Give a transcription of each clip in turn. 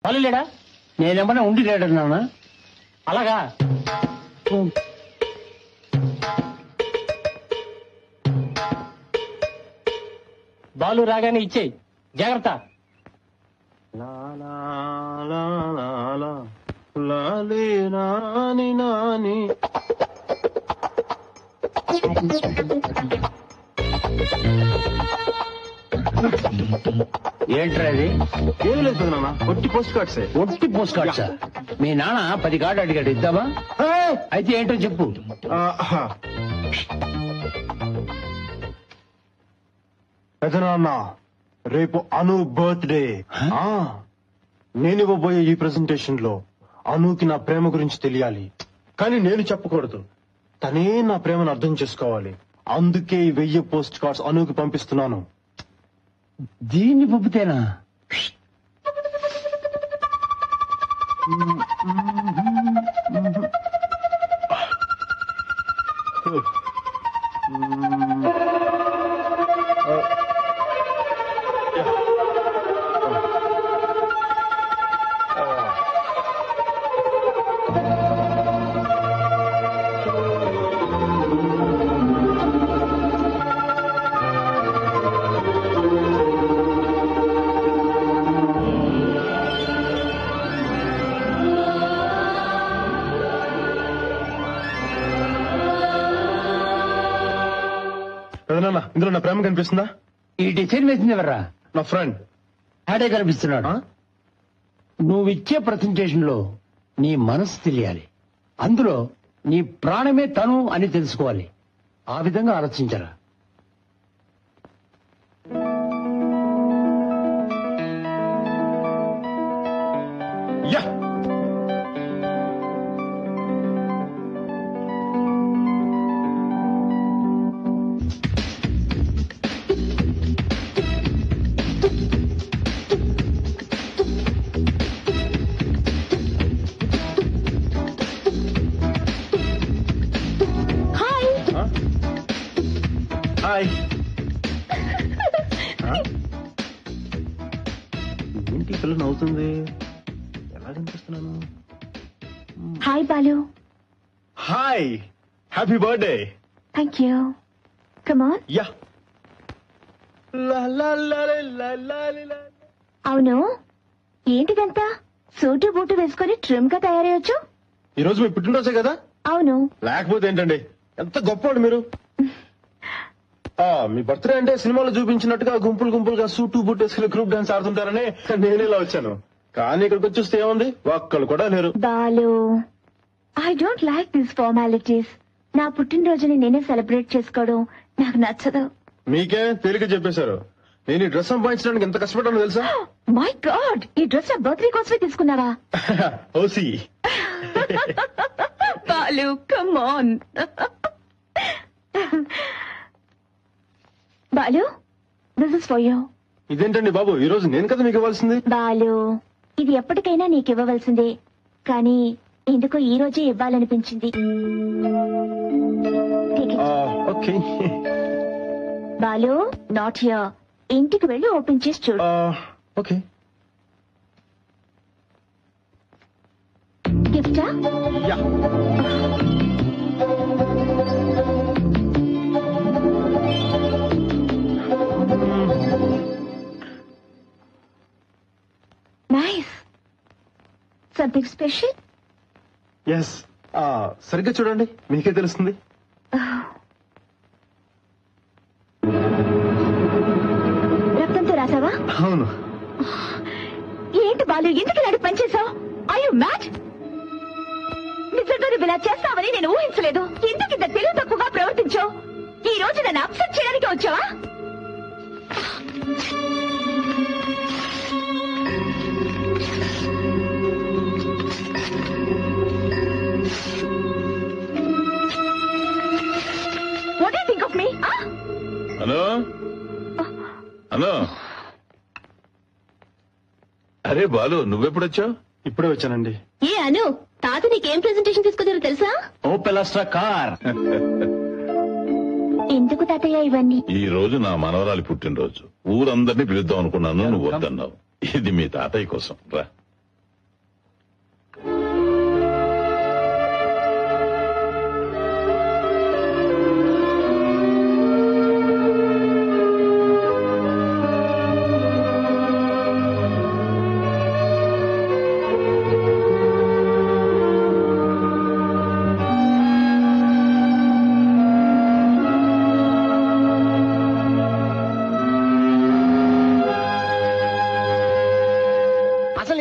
వాళ్ళు లేడా? నేనేమన్నా ఉండి లేడన్నా? అలాగా బాలు రాగానే ఇచ్చేయి, జాగ్రత్త. ఏంట్రా అది? ఏం లేదు నాన్న, ఒట్టి పోస్ట్ కార్డ్స్. ఒట్టి పోస్ట్ కార్డ్సా? మీ నాన్న 10 కార్డు అడిగాడు, ఇద్దామా? అయితే ఏంటో చెప్పు. పెదనాన్న, రేపు అను బర్త్డే. నేను ఇవ్వబోయే ఈ ప్రెజెంటేషన్ లో అనుకి నా ప్రేమ గురించి తెలియాలి, కానీ నేను చెప్పకూడదు. తనే నా ప్రేమను అర్థం చేసుకోవాలి. అందుకే ఈ 1000 పోస్ట్ కార్డ్స్ అనుకి పంపిస్తున్నాను. దీన్ని పంపితేనా? పెదనాన్న, ఇందులో నా ప్రేమ కనిపిస్తుందా? ఈ డిజైన్ వేసింది ఎవర్రా? నా ఫ్రెండ్. ఆడే కనిపిస్తున్నాడు. నువ్విచ్చే ప్రజెంటేషన్ లో నీ మనసు తెలియాలి, అందులో నీ ప్రాణమే తను అని తెలుసుకోవాలి. ఆ విధంగా ఆలోచించరా? Yeah, hi. ఏంటి పిల్ల నవ్వుతుంది? ఎలా కనిపిస్తున్నాను? Hi Balu. Hi, happy birthday. Thank you. Come on. Yeah. అవును, ఏంటిదంతా? సూటు బూటు వేసుకొని ట్రిమ్ గా తయారయ్యొచ్చు. ఈ రోజు మీ పుట్టినరోజే కదా? అవును. లేకపోతే ఏంటండి, ఎంత గొప్పవాడు మీరు. మీ బర్త్డే అంటే సినిమాలో చూపించినట్టుగా గుంపులు గుంపులుగా సూటు బూట్ వేసుకుని గ్రూప్ డాన్స్ ఆడుతుంటారని నేను ఇలా వచ్చాను. కానీ ఇక్కడికి వచ్చేస్తే ఏముంది, ఒక్కళ్ళు కూడా లేరు. Balu, I don't like this formalities. నా పుట్టినరోజుని నేనే సెలబ్రేట్ చేసుకోవడం నాకు నచ్చదు. మీకే తేలిక చెప్పేశారు. నేను ఈ డ్రెస్ సంపాదించడానికి ఎంత కష్టపడ్డానో తెలుసా? మై గాడ్, ఈ డ్రెస్ నా బర్త్డే కోసమే తీసుకున్నావా? OC. Balu, come on. Balu, this is for you. ఇదేంటండి బాబు, ఈ రోజు నేను కదా మీకు ఇవ్వాల్సింది. బాలు, ఇది ఎప్పటికైనా నీకు ఇవ్వవలసిందే, కానీ ఎందుకో ఈ రోజే ఇవ్వాలనిపించింది. ఓకే. Balu, not here. ఇంటికి వెళ్ళి ఓపెన్ చేసి చూడు. ఓకే. గిఫ్టా? Yeah. Nice. Something special? Yes. సరిగ్గా చూడండి, మీకే తెలుస్తుంది. రక్తంతో రాసావా? అవును. ఏంటి బాలు, ఎందుకు ఇలాంటి పని చేసావు? I you mad? నిజంగా నువ్వు ఇలా చేస్తావని నేను ఊహించలేదు. ఎందుకు ఇంత తెలివి తక్కువగా ప్రవర్తించావు? ఈ రోజు నన్ను అప్సెట్ చేయడానికి వచ్చావా? What do you think of me? Hello hello, అరే బాలు, నువ్వెప్పుడొచ్చావు? ఇప్పుడే వచ్చానండి. ఏ అను, తాత నీకేం ప్రెజెంటేషన్ తీసుకొచ్చారో తెలుసా? Opel Astra car. ఎందుకు తాతయ్య ఇవన్నీ? ఈ రోజు నా మనవరాలి పుట్టినరోజు. ఊరందరినీ పిలుద్దాం అనుకున్నాను, నువ్వు వద్దన్నావు. ఇది మీ తాతయ్య కోసం. రా.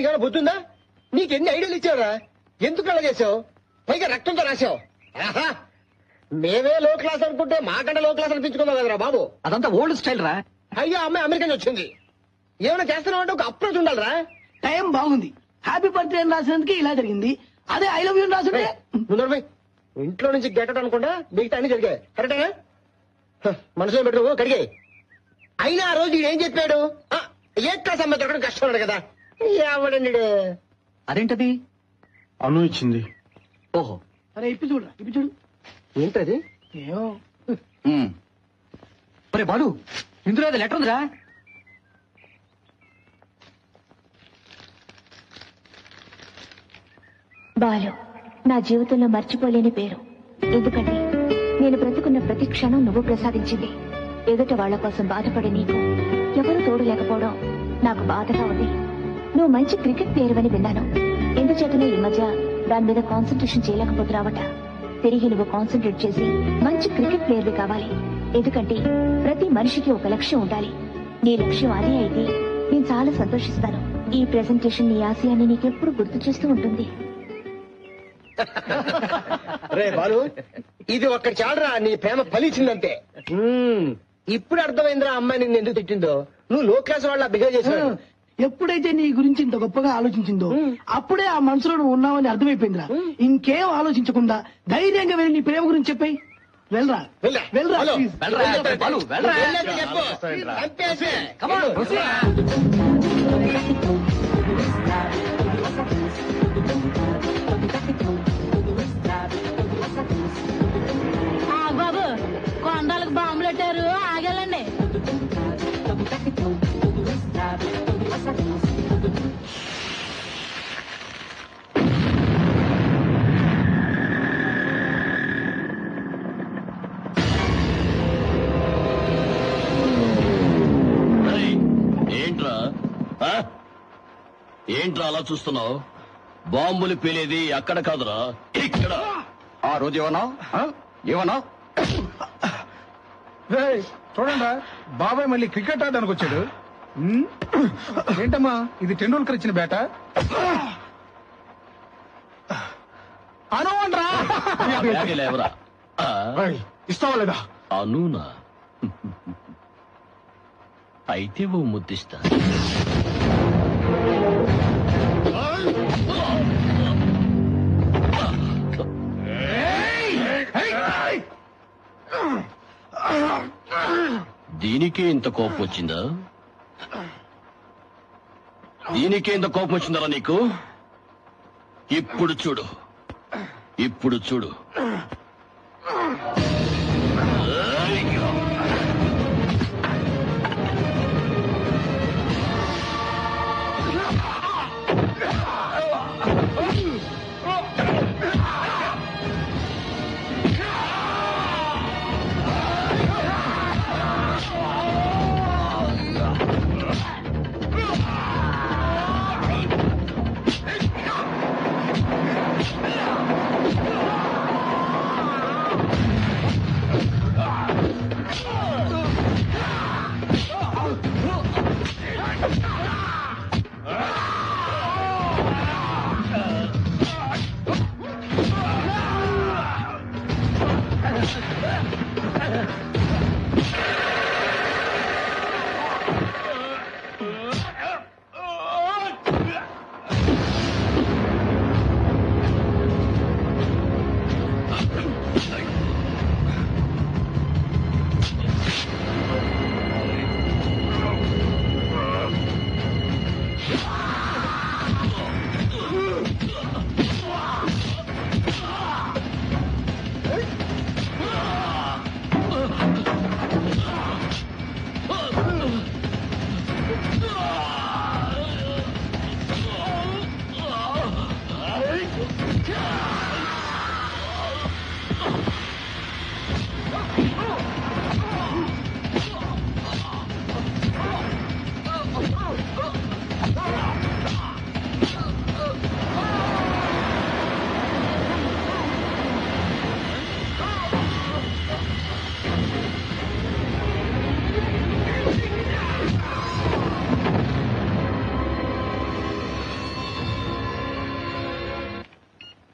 నీకేమైనా బుద్ధుందా? నీకెన్ని ఐడియాలు ఇచ్చావురా? ఎందుకు అలా చేసావు? పైగా రక్తంతో రాసావు. ఆహా! మేమే లో క్లాస్ అనుకుంటే మాకంటే లో క్లాస్ అనిపించుకున్నావు కదరా బాబు. అదంతా ఓల్డ్ స్టైల్ రా. అయ్యో అమ్మాయి అమెరికా నుంచి వచ్చింది. ఏమైనా చేస్తున్నావు అంటే ఒక అప్రోచ్ ఉండాలిరా. టైం బాగుంది. హ్యాపీ బర్త్డే అని రాసినందుకు ఇలా జరిగింది. అదే ఐ లవ్ యూ రాసుంటే నువ్వు నడవై. ఇంట్లో నుంచి గెటౌట్ అనుకుంటా మిగతా అన్ని జరిగాయి. కరెక్టేనా? మనసులో పెట్టు కడిగాయి. అయినా ఆ రోజు ఏం చెప్పాడు? ఏ క్లాస్ అమ్మాయి దొరకడం కష్టం ఉన్నాడు కదా. ఎవడండి అదేంటది? అను ఇచ్చింది. ఓహో, అరే ఇప్పి చూడు ఇప్పి చూడు. ఏంటది? ఏమో ఒరే బాలు, ఇందులో ఏదో లెటర్ ఉందిరా. బాలు నా జీవితంలో మర్చిపోలేని పేరు. ఎందుకంటే నేను బ్రతుకున్న ప్రతి క్షణం నువ్వు ప్రసాదించింది. ఎదుట వాళ్ల కోసం బాధపడే నీకు ఎవరు తోడు లేకపోవడం నాకు బాధగా ఉంది. నువ్వు మంచి క్రికెట్ ప్లేయర్ అని విన్నాను. ఎందుచేతనో ఈ మధ్య దాని మీద కాన్సన్ట్రేషన్ చేయలేకపోతున్నావట. తిరిగి నువ్వు కాన్సన్ట్రేట్ చేసి మంచి క్రికెట్ ప్లేయర్వి కావాలి. ఎందుకంటే ప్రతి మనిషికి ఒక లక్ష్యం ఉండాలి. నీ లక్ష్యం అదే అయితే నేను చాలా సంతోషిస్తాను. ఈ ప్రెజెంటేషన్ నీ ఆశయాన్ని నీకెప్పుడు గుర్తు చేస్తూ ఉంటుంది. రే బాలు, ఇది ఒక్కటి చాలరా నీ ప్రేమ ఫలించిందంటే. ఇప్పుడు అర్థమైందిరా అమ్మాయి నిన్ను ఎందుకు తిట్టిందో. నువ్వు లో క్లాస్ వాళ్ళ బిహేవ్ చేసావు. ఎప్పుడైతే నీ గురించి ఇంత గొప్పగా ఆలోచించిందో అప్పుడే ఆ మనసులో నువ్వు ఉన్నావని అర్థమైపోయిందిరా. ఇంకేం ఆలోచించకుండా ధైర్యంగా వెళ్ళి నీ ప్రేమ గురించి చెప్పాయి. వెళ్ళరా వెళ్ళరా హలో. please. బాలు, వెళ్ళరా. వెళ్ళేది చెప్పు. చంపేసే. బాబు కొండలకు బాంబులు పెట్టారు, ఆగాలండి. ఏంట్రా ఏంట్రా అలా చూస్తున్నావు? బాంబులు పేలేది అక్కడ కాదురా, ఇక్కడ. ఆ రోజు ఏమన్నా చూడండి, బాబాయ్ మళ్ళీ క్రికెట్ ఆడడానికి వచ్చాడు. ఏంటమ్మా ఇది టెండూల్కర్ ఇచ్చిన బేట? అనురా ఎవరా? ఇస్తావా లేదా? అనూనా? అయితే ఓ ముద్దిస్తా. దీనికే ఇంత కోపం వచ్చిందా? దీనికే ఇంత కోపం వచ్చిందరా నీకు? ఇప్పుడు చూడు, ఇప్పుడు చూడు.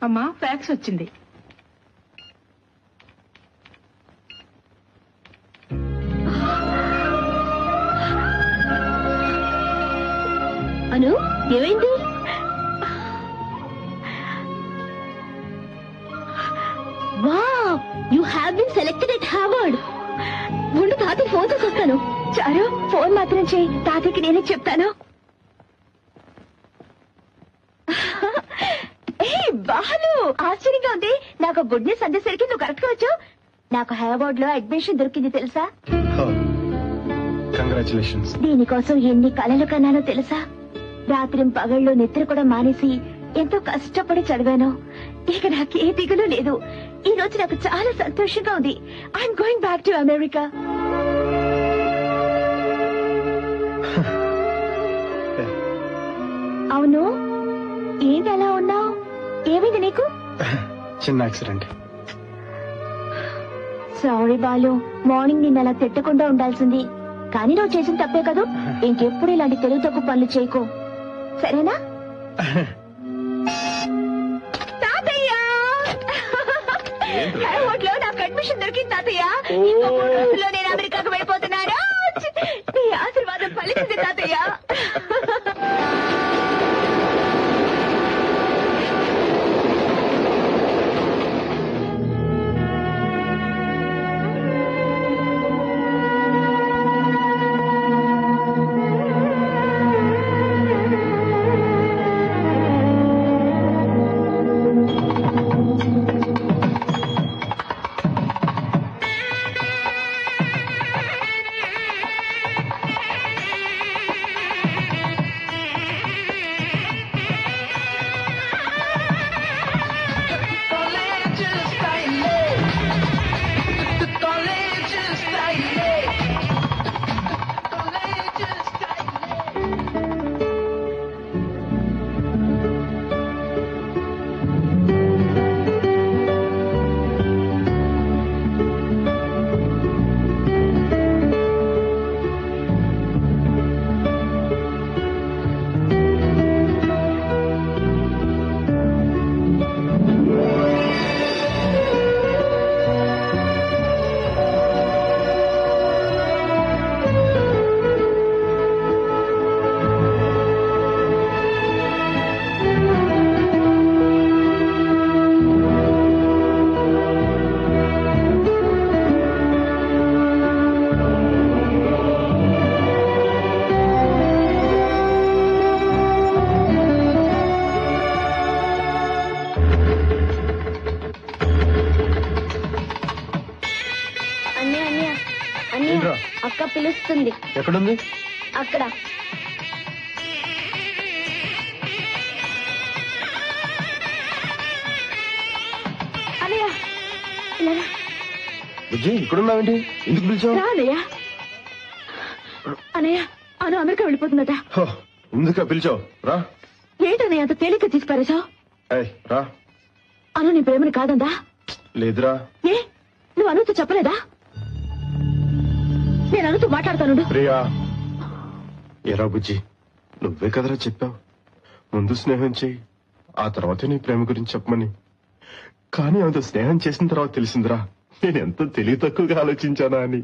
అమ్మా ఫ్యాక్స్ వచ్చింది. అను ఏమైంది? Wow, you have been selected at Harvard. ముందు తాతయ్య ఫోన్ చేసి వస్తాను. చారు ఫోన్ మాత్రం చేయి, తాతయ్యకి నేనే చెప్తాను. బాలు ఆశ్చర్యంగా ఉంది. నాకు గుడ్ న్యూస్ అందేసరికి నువ్వు కరెక్ట్ గా వచ్చావు. నాకు హార్వర్డ్ లో అడ్మిషన్ దొరికింది తెలుసా? కంగ్రాచులేషన్స్. దీనికోసం ఎన్ని కలలు కన్నానో తెలుసా? రాత్రి పగళ్ళు నిద్ర కూడా మానేసి ఎంతో కష్టపడి చదివాను. ఇక నాకు ఏ దిగులు లేదు. ఈ రోజు నాకు చాలా సంతోషంగా ఉంది. I'm going back to America. అవును, ఏంటి అలా ఉన్నావు? ఏమైంది నీకు? చిన్న యాక్సిడెంట్. సారీ బాలు, మార్నింగ్ నిన్న అలా తిట్టకుండా ఉండాల్సింది. కానీ నువ్వు చేసిన తప్పే కదా. ఇంకెప్పుడు ఇలాంటి తెలుగు తక్కువ పనులు చేయకు, సరేనా? తాతయ్య, హార్వర్డ్లో నాకు అడ్మిషన్ దొరికింది తాతయ్య. ఇంకో 3 రోజుల్లో నేను అమెరికాకు వెళ్ళిపోతున్నాను. నీ ఆశీర్వాదం ఫలించింది తాతయ్య. అక్క పిలుస్తుంది. ఎక్కడుంది? అక్కడ. అన్నయ్య విజయ్, ఇక్కడున్నావేంటి? ఎందుకు పిలిచావు? అన్నయ్య, అన్నయ్య అను అమెరికా వెళ్ళిపోతుందట. ఎందుకు పిలిచావు? రా. ఏంటన్నయ్య అంత తేలిక తీసుకుపారేశావు? రా. అను నీ ప్రేమని కాదందా? లేదురా. ఏ, నువ్వు అనుతో చెప్పలేదా? నేను అనుతో మాట్లాడతాను. ప్రియా, ఎరా బుజ్జి, నువ్వే కదరా చెప్పావు ముందు స్నేహం చెయ్యి, ఆ తర్వాత నీ ప్రేమ గురించి చెప్పమని. కానీ అంత స్నేహం చేసిన తర్వాత తెలిసిందిరా నేను ఎంతో తెలివి తక్కువగా ఆలోచించానా అని.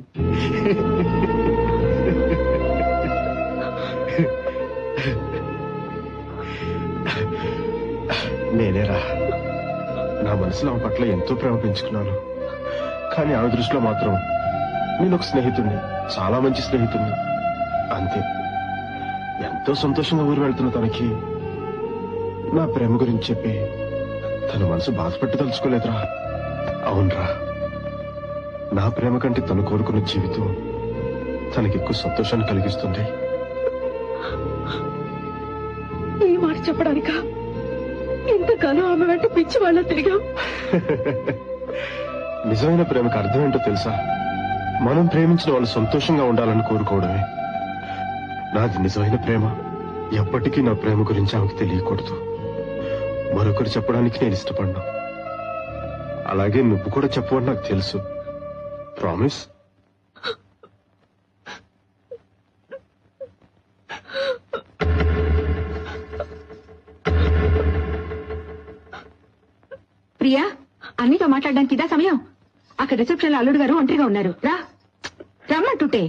నేనేరా నా మనసులో ఆమె పట్ల ఎంతో ప్రేమ పెంచుకున్నాను. కానీ ఆమె దృష్టిలో మాత్రం నేను ఒక స్నేహితుడిని, చాలా మంచి స్నేహితుడిని అంతే. ఎంతో సంతోషంగా ఊరు వెళ్తున్న తనకి నా ప్రేమ గురించి చెప్పి తన మనసు బాధపెట్టి తలుచుకోలేదురా. అవునరా, నా ప్రేమ కంటే తను కోరుకున్న జీవితం తనకి ఎక్కువ సంతోషాన్ని కలిగిస్తుంది. ఈ మాట చెప్పడానిక ఎంతకాలం ఆమె వెంట పిచ్చి వాళ్ళ తిరిగాం. నిజమైన ప్రేమకు అర్థం ఏంటో తెలుసా? మనం ప్రేమించిన వాళ్ళు సంతోషంగా ఉండాలని కోరుకోవడమే. నాది నిజమైన ప్రేమ. ఎప్పటికీ నా ప్రేమ గురించి ఆమెకు తెలియకూడదు. మరొకరు చెప్పడానికి నేను ఇష్టపడ్డా. అలాగే నువ్వు కూడా చెప్పవని నాకు తెలుసు. ప్రామిస్? ప్రియా అన్నితో మాట్లాడడానికి ఇదా సమయం. అక్కడ రిసెప్షన్ లో అల్లుడు గారు ఒంటరిగా ఉన్నారు. రా రమ్మంటుంటే